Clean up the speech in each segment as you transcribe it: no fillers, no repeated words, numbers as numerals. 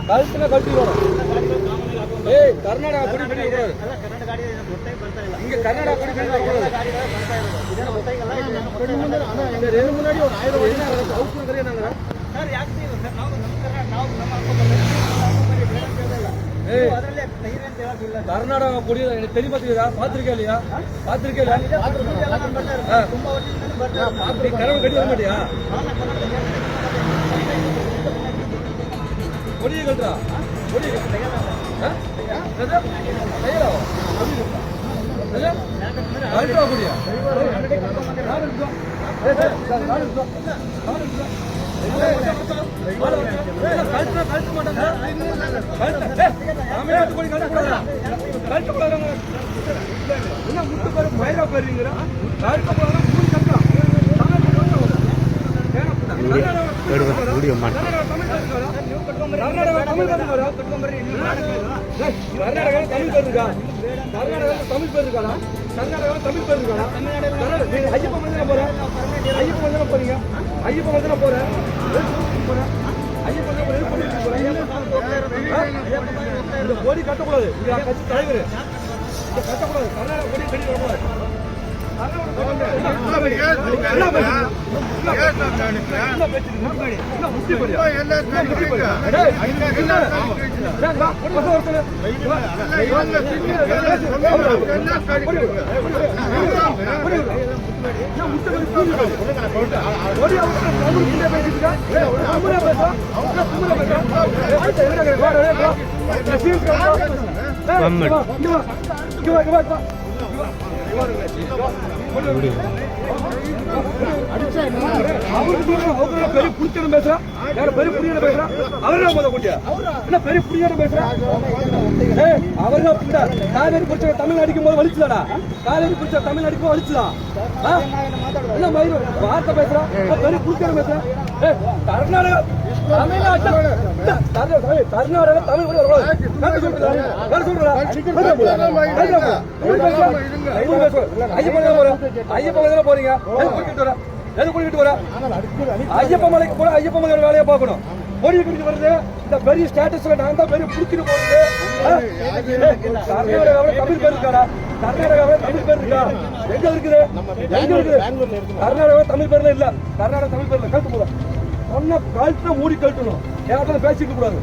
கழுத்துல கட்டி வரும். ஏய் கர்நாடகா கொடி பெரிய கூடாது. இங்க கர்நாடகா கொடி பெரிய கூடாது. முன்னாடி ஒரு 1000 வழி அவுட் கரையாங்க சார். ಯಾಕೆ ಸರ್ ನಾವು கர்நாடகா கொடி எனக்கு தெரிய பாத்திருக்கேன் இல்லையா? பாத்திருக்கேன் கரவை கட்டி வர மாட்டியா? கொடியை கட்டுறா கொடி கட்டுறா கொடியா கழுத்து மாட்டாங்க. தமிழ்நாட்டு கொடி கழுத்து போடாங்க. என்ன முட்டு பேரு மயிரா போயிருங்கிற கழுத்து போடாங்க. தமிழ் பேர் இருக்காடா? கர்நாடகா தமிழ் பேர் இருக்காடா? ஐயப்ப மந்திரம் போறேன். ஐயப்ப மந்திரம் போறீங்க. ஐயப்ப மந்திரம் போறேன். இந்த கொடி கட்டக்கூடாது. கட்சி தலைவர் கட்டக்கூடாது. கர்நாடகா கொடி கட்டி வரக்கூடாது. பெரிய புடிச்ச பேசுறா பெரிய புடியான பேசுறா அவர்தான் கூட்டியா என்ன பெரிய புடியான பேசுறா அவர்தான் காவேரி பிடிச்ச தமிழ் அடிக்கும் போது வலிச்சுதாடா காவேரி பிடிச்ச தமிழ் அடிக்கும் போது வலிச்சுதா என்ன மயிறு வார்த்தை பேசுறா பெரிய புடிச்சான பேசுறா கர்நாடகா கர்நாடகா தமிழ் ஐயப்ப போறீங்க ஐயப்ப மலைக்கு போற ஐயப்ப மலை வேலையை பார்க்கணும். கொடி குடிச்சு வருது இந்த பெரிய ஸ்டேட்டஸ்ல நான் தான் பெரிய புடிச்சிட்டு போறது. கர்நாடகாவில் தமிழ் பேர் இருக்காடா? கர்நாடகாவில் தமிழ் பேர் இருக்கா? எங்க இருக்குது? எங்க இருக்குது? கர்நாடகாவில் தமிழ் பேர்ல இல்ல. கர்நாடகா தமிழ் பேர்ல கழுத்து போட சொன்ன கழுத்தை மூடி கழட்டணும். யாரும் பேசிக்க கூடாது.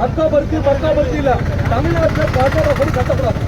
அக்கா பருத்தி பர்கா பருத்தி இல்ல. தமிழ்நாட்டில் கர்நாடகா கொடி கட்டக்கூடாது.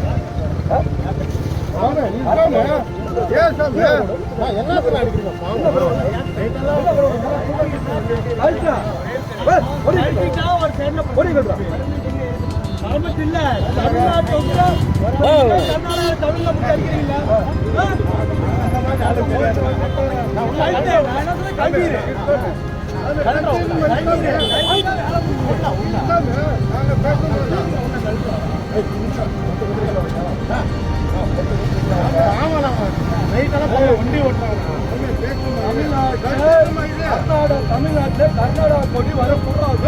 தமிழ்நாட்டில் கர்நாடகா கொடி வரக்கூடாது.